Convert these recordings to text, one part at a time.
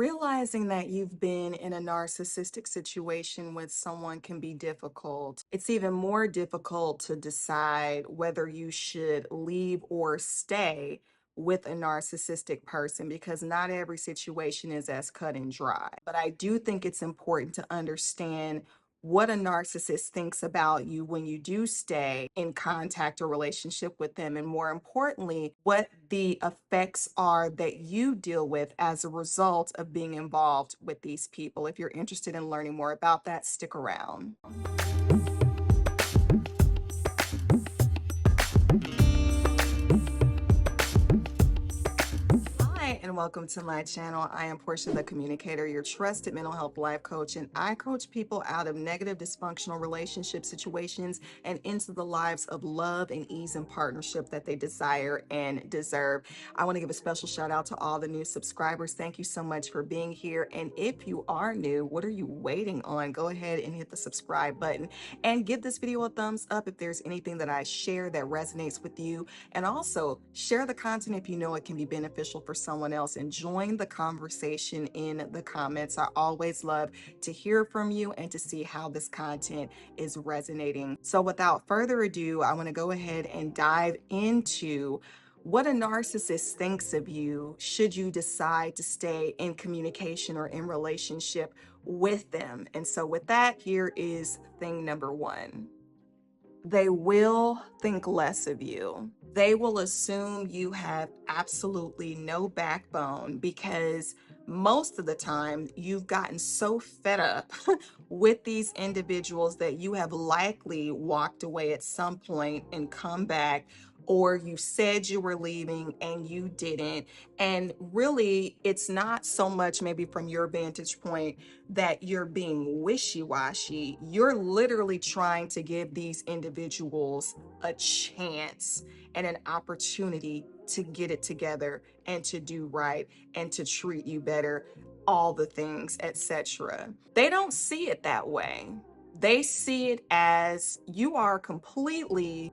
Realizing that you've been in a narcissistic situation with someone can be difficult. It's even more difficult to decide whether you should leave or stay with a narcissistic person because not every situation is as cut and dry. But I do think it's important to understand what a narcissist thinks about you when you do stay in contact or relationship with them, and more importantly, what the effects are that you deal with as a result of being involved with these people. If you're interested in learning more about that, stick around. Hi, and welcome to my channel. I am Portia the Communicator, your trusted mental health life coach, and I coach people out of negative, dysfunctional relationship situations and into the lives of love and ease and partnership that they desire and deserve. I want to give a special shout out to all the new subscribers. Thank you so much for being here. And if you are new, what are you waiting on? Go ahead and hit the subscribe button and give this video a thumbs up if there's anything that I share that resonates with you. And also share the content if you know it can be beneficial for someone else, and join the conversation in the comments. I always love to hear from you and to see how this content is resonating. So without further ado, I want to go ahead and dive into what a narcissist thinks of you should you decide to stay in communication or in relationship with them. And so with that, here is thing number one. They will think less of you. They will assume you have absolutely no backbone because most of the time you've gotten so fed up with these individuals that you have likely walked away at some point and come back, or you said you were leaving and you didn't. And really, it's not so much maybe from your vantage point that you're being wishy-washy. You're literally trying to give these individuals a chance and an opportunity to get it together and to do right and to treat you better, all the things, etc. They don't see it that way. They see it as you are completely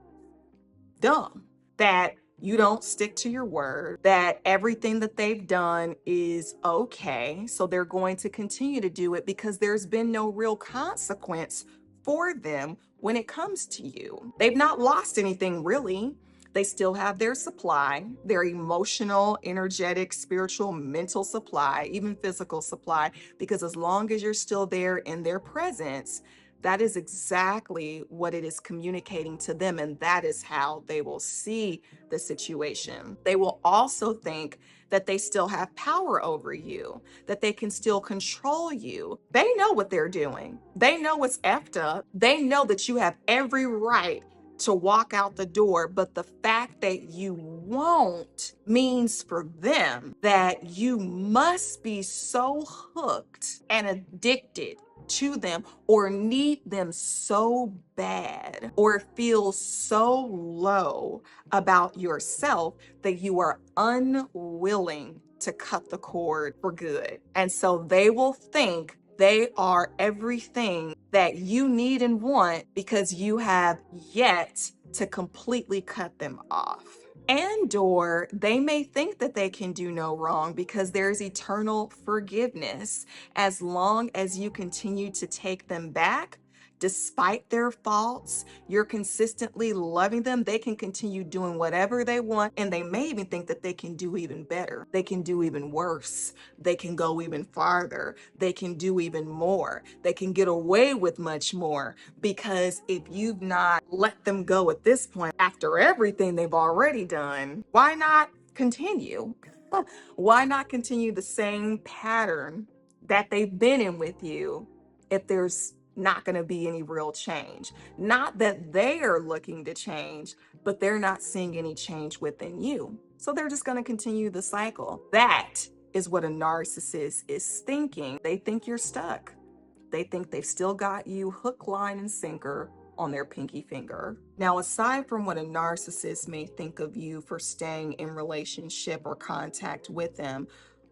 dumb, that you don't stick to your word, that everything that they've done is okay. So they're going to continue to do it because there's been no real consequence for them when it comes to you. They've not lost anything really. They still have their supply, their emotional, energetic, spiritual, mental supply, even physical supply, because as long as you're still there in their presence, that is exactly what it is communicating to them, and that is how they will see the situation. They will also think that they still have power over you, that they can still control you. They know what they're doing. They know it's effed up. They know that you have every right to walk out the door, but the fact that you won't means for them that you must be so hooked and addicted to them, or need them so bad, or feel so low about yourself that you are unwilling to cut the cord for good. And so they will think they are everything that you need and want because you have yet to completely cut them off. And or they may think that they can do no wrong because there's eternal forgiveness. As long as you continue to take them back, despite their faults, you're consistently loving them, they can continue doing whatever they want, and they may even think that they can do even better. They can do even worse. They can go even farther. They can do even more. They can get away with much more, because if you've not let them go at this point, after everything they've already done, why not continue? Why not continue the same pattern that they've been in with you if there's not going to be any real change? Not that they are looking to change, but they're not seeing any change within you. So they're just going to continue the cycle. That is what a narcissist is thinking. They think you're stuck. They think they've still got you hook, line, and sinker on their pinky finger. Now, aside from what a narcissist may think of you for staying in relationship or contact with them,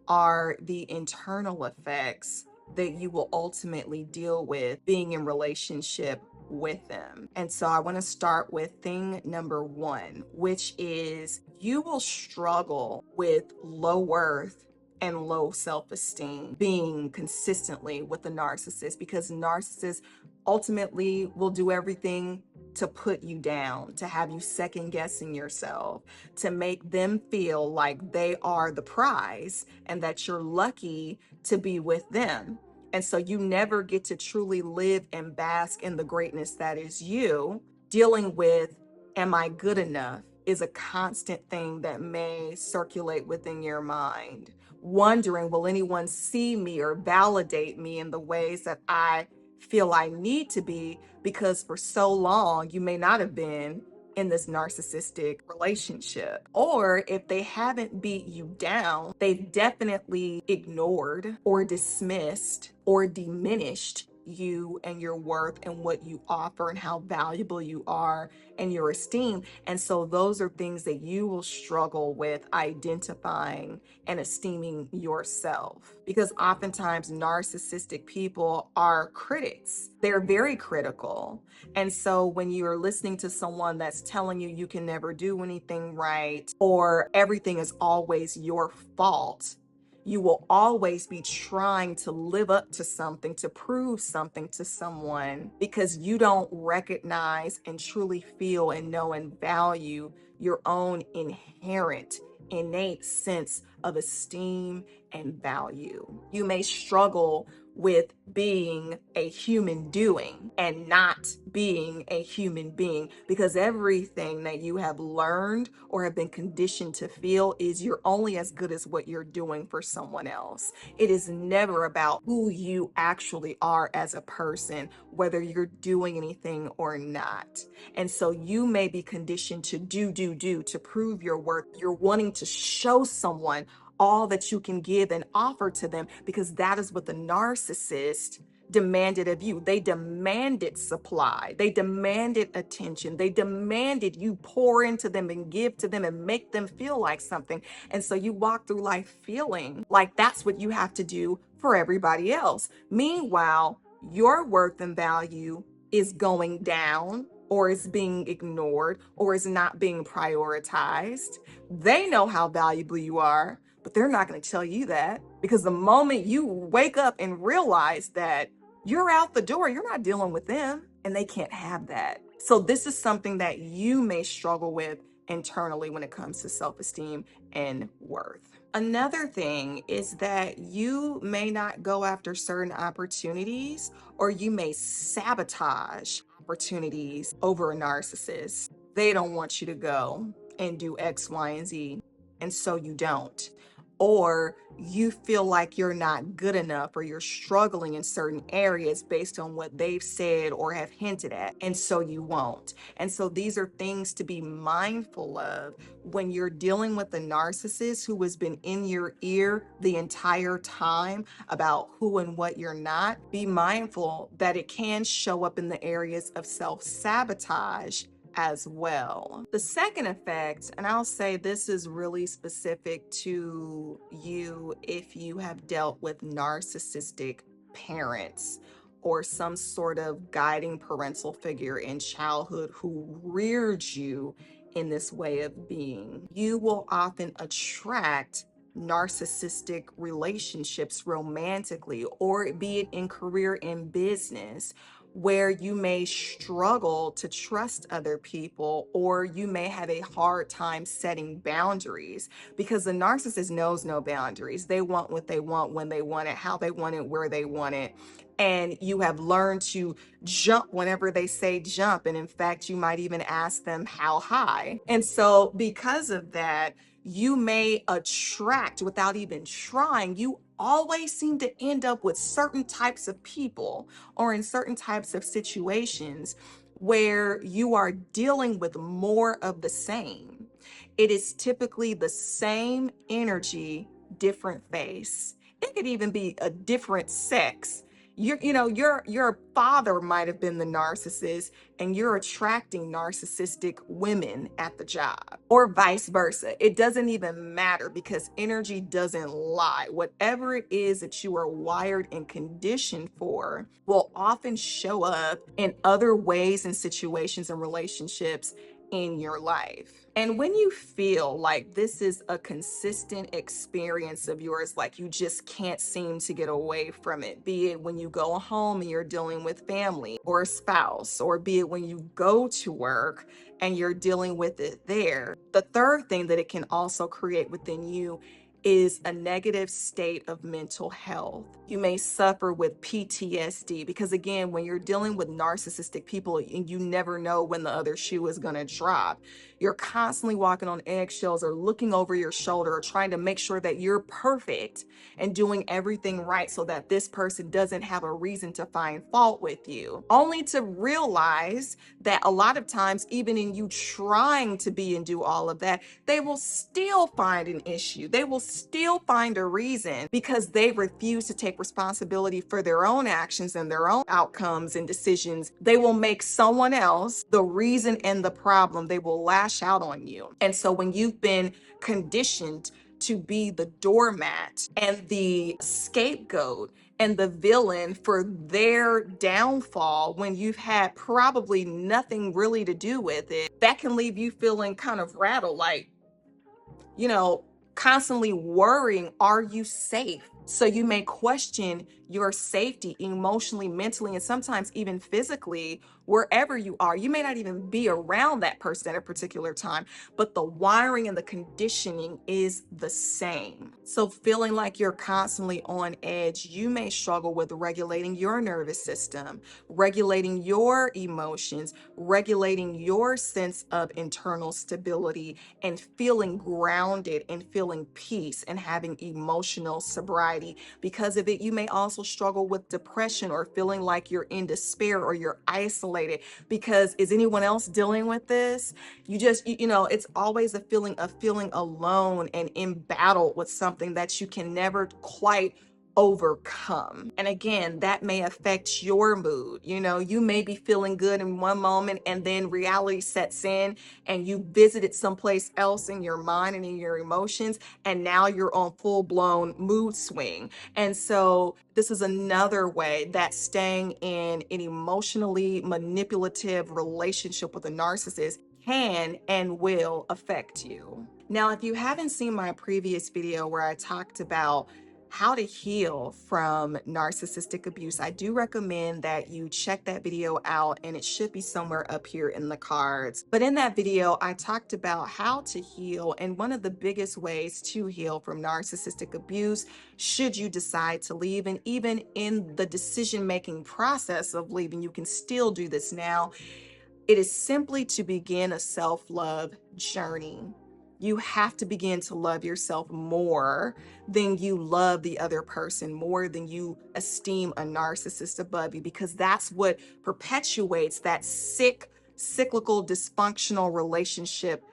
are the internal effects that you will ultimately deal with being in relationship with them. And so I want to start with thing number one, which is you will struggle with low worth and low self-esteem being consistently with the narcissist, because narcissists ultimately will do everything to put you down, to have you second guessing yourself, to make them feel like they are the prize and that you're lucky to be with them. And so you never get to truly live and bask in the greatness that is you. Dealing with, am I good enough, is a constant thing that may circulate within your mind. Wondering, will anyone see me or validate me in the ways that I feel I need to be? Because for so long, you may not have been in this narcissistic relationship. Or if they haven't beat you down, they've definitely ignored or dismissed or diminished you and your worth and what you offer and how valuable you are and your esteem. And so those are things that you will struggle with identifying and esteeming yourself, because oftentimes narcissistic people are critics. They're very critical. And so when you're listening to someone that's telling you you can never do anything right, or everything is always your fault, you will always be trying to live up to something, to prove something to someone, because you don't recognize and truly feel and know and value your own inherent, innate sense of esteem and value. You may struggle with being a human doing and not being a human being, because everything that you have learned or have been conditioned to feel is you're only as good as what you're doing for someone else. It is never about who you actually are as a person, whether you're doing anything or not. And so you may be conditioned to do to prove your worth. You're wanting to show someone all that you can give and offer to them, because that is what the narcissist demanded of you. They demanded supply. They demanded attention. They demanded you pour into them and give to them and make them feel like something. And so you walk through life feeling like that's what you have to do for everybody else. Meanwhile, your worth and value is going down, or is being ignored, or is not being prioritized. They know how valuable you are, but they're not going to tell you that, because the moment you wake up and realize that you're out the door, you're not dealing with them, and they can't have that. So this is something that you may struggle with internally when it comes to self-esteem and worth. Another thing is that you may not go after certain opportunities, or you may sabotage opportunities over a narcissist. They don't want you to go and do X, Y, and Z, and so you don't. Or you feel like you're not good enough, or you're struggling in certain areas based on what they've said or have hinted at, and so you won't. And so these are things to be mindful of when you're dealing with a narcissist who has been in your ear the entire time about who and what you're not. Be mindful that it can show up in the areas of self-sabotage as well. The second effect, and I'll say this is really specific to you if you have dealt with narcissistic parents or some sort of guiding parental figure in childhood who reared you in this way of being. You will often attract narcissistic relationships romantically, or be it in career and business, where you may struggle to trust other people, or you may have a hard time setting boundaries, because the narcissist knows no boundaries. They want what they want, when they want it, how they want it, where they want it. And you have learned to jump whenever they say jump. And in fact, you might even ask them how high. And so because of that, you may attract, without even trying, you always seem to end up with certain types of people or in certain types of situations where you are dealing with more of the same. It is typically the same energy, different face. It could even be a different sex. Your father might have been the narcissist, and you're attracting narcissistic women at the job, or vice versa. It doesn't even matter, because energy doesn't lie. Whatever it is that you are wired and conditioned for will often show up in other ways and situations and relationships in your life. And when you feel like this is a consistent experience of yours, like you just can't seem to get away from it, be it when you go home and you're dealing with family or a spouse, or be it when you go to work and you're dealing with it there. The third thing that it can also create within you is a negative state of mental health. You may suffer with PTSD because, again, when you're dealing with narcissistic people and you never know when the other shoe is going to drop, you're constantly walking on eggshells or looking over your shoulder or trying to make sure that you're perfect and doing everything right so that this person doesn't have a reason to find fault with you, only to realize that a lot of times, even in you trying to be and do all of that, they will still find an issue. They will still find a reason because they refuse to take responsibility for their own actions and their own outcomes and decisions. They will make someone else the reason and the problem. They will lash out on you. And so when you've been conditioned to be the doormat and the scapegoat and the villain for their downfall when you've had probably nothing really to do with it, that can leave you feeling kind of rattled, like, constantly worrying, are you safe? So you may question your safety emotionally, mentally, and sometimes even physically, wherever you are. You may not even be around that person at a particular time, but the wiring and the conditioning is the same. So feeling like you're constantly on edge, you may struggle with regulating your nervous system, regulating your emotions, regulating your sense of internal stability, and feeling grounded and feeling peace and having emotional sobriety. Because of it, you may also struggle with depression or feeling like you're in despair or you're isolated. Because is anyone else dealing with this? It's always a feeling of feeling alone and in battle with something that you can never quite overcome. And again, that may affect your mood. You may be feeling good in one moment and then reality sets in and you visited someplace else in your mind and in your emotions, and now you're on full-blown mood swing. And so this is another way that staying in an emotionally manipulative relationship with a narcissist can and will affect you. Now, if you haven't seen my previous video where I talked about how to heal from narcissistic abuse, I do recommend that you check that video out, and it should be somewhere up here in the cards. But in that video, I talked about how to heal, and one of the biggest ways to heal from narcissistic abuse, should you decide to leave, and even in the decision-making process of leaving, you can still do this now. It is simply to begin a self-love journey. You have to begin to love yourself more than you love the other person, more than you esteem a narcissist above you, because that's what perpetuates that cyclical, dysfunctional relationship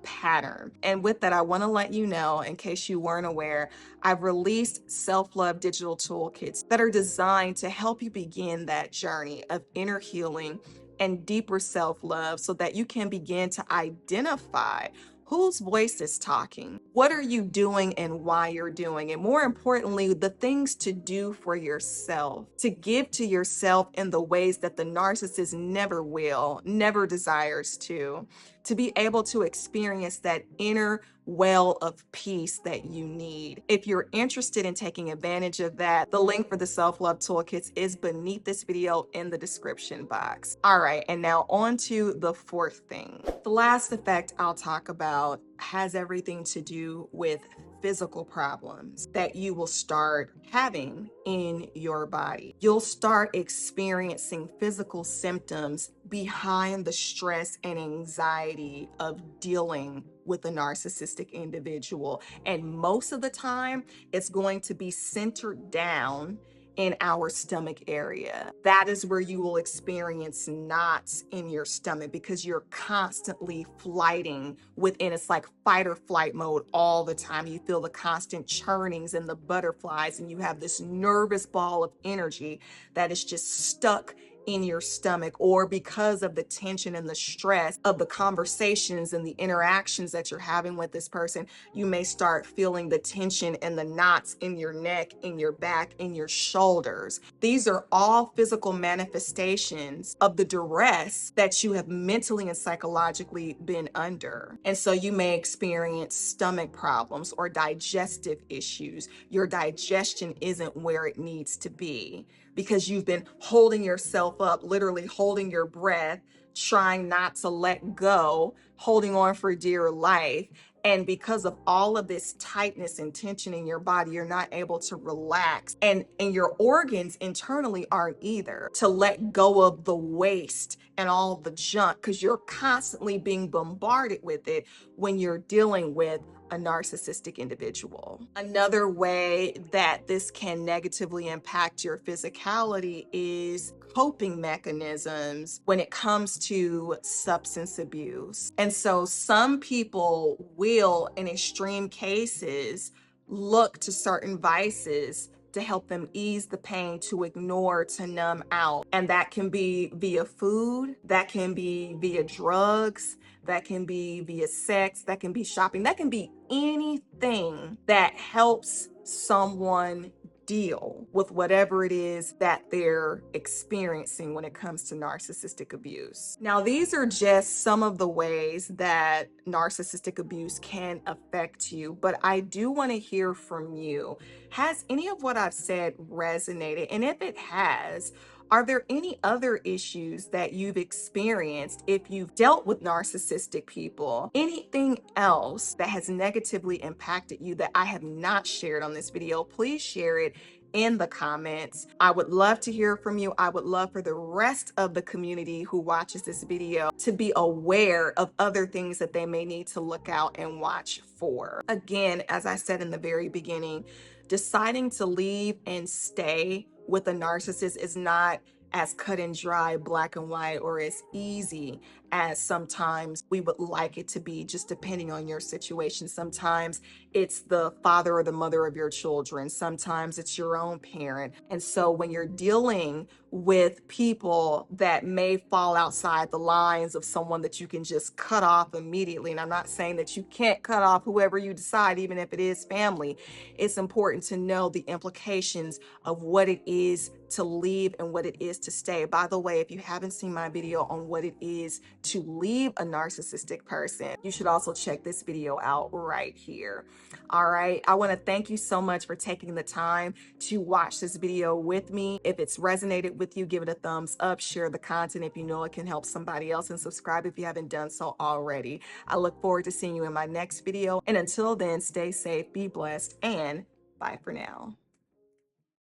pattern. And with that, I want to let you know, in case you weren't aware, I've released self-love digital toolkits that are designed to help you begin that journey of inner healing and deeper self-love so that you can begin to identify whose voice is talking, what are you doing and why you're doing it. More importantly, the things to do for yourself, to give to yourself in the ways that the narcissist never desires to be able to experience that inner well of peace that you need. If you're interested in taking advantage of that, the link for the self-love toolkits is beneath this video in the description box. All right, and now on to the fourth thing. The last effect I'll talk about has everything to do with physical problems that you will start having in your body. You'll start experiencing physical symptoms behind the stress and anxiety of dealing with a narcissistic individual. And most of the time, it's going to be centered down in our stomach area. That is where you will experience knots in your stomach because you're constantly flighting within, it's like fight or flight mode all the time. You feel the constant churnings and the butterflies, and you have this nervous ball of energy that is just stuck in your stomach, or because of the tension and the stress of the conversations and the interactions that you're having with this person, you may start feeling the tension and the knots in your neck, in your back, in your shoulders. These are all physical manifestations of the duress that you have mentally and psychologically been under. And so you may experience stomach problems or digestive issues. Your digestion isn't where it needs to be because you've been holding yourself up, literally holding your breath, trying not to let go, holding on for dear life. And because of all of this tightness and tension in your body, you're not able to relax. And your organs internally aren't either, to let go of the waste and all the junk, because you're constantly being bombarded with it when you're dealing with a narcissistic individual. Another way that this can negatively impact your physicality is coping mechanisms when it comes to substance abuse. And so some people will, in extreme cases, look to certain vices to help them ease the pain, to ignore, to numb out. And that can be via food, that can be via drugs, that can be via sex, that can be shopping, that can be anything that helps someone deal with whatever it is that they're experiencing when it comes to narcissistic abuse. Now, these are just some of the ways that narcissistic abuse can affect you, but I do want to hear from you. Has any of what I've said resonated? And if it has, are there any other issues that you've experienced if you've dealt with narcissistic people? Anything else that has negatively impacted you that I have not shared on this video? Please share it in the comments. I would love to hear from you. I would love for the rest of the community who watches this video to be aware of other things that they may need to look out and watch for. Again, as I said in the very beginning, deciding to leave and stay with a narcissist is not as cut and dry, black and white, or as easy as sometimes we would like it to be, just depending on your situation. Sometimes it's the father or the mother of your children. Sometimes it's your own parent. And so when you're dealing with people that may fall outside the lines of someone that you can just cut off immediately, and I'm not saying that you can't cut off whoever you decide, even if it is family, it's important to know the implications of what it is to leave and what it is to stay. By the way, if you haven't seen my video on what it is to leave a narcissistic person, you should also check this video out right here. All right, I want to thank you so much for taking the time to watch this video with me. If it's resonated with you, give it a thumbs up, share the content if you know it can help somebody else, and subscribe if you haven't done so already. I look forward to seeing you in my next video, and until then, stay safe, be blessed, and bye for now.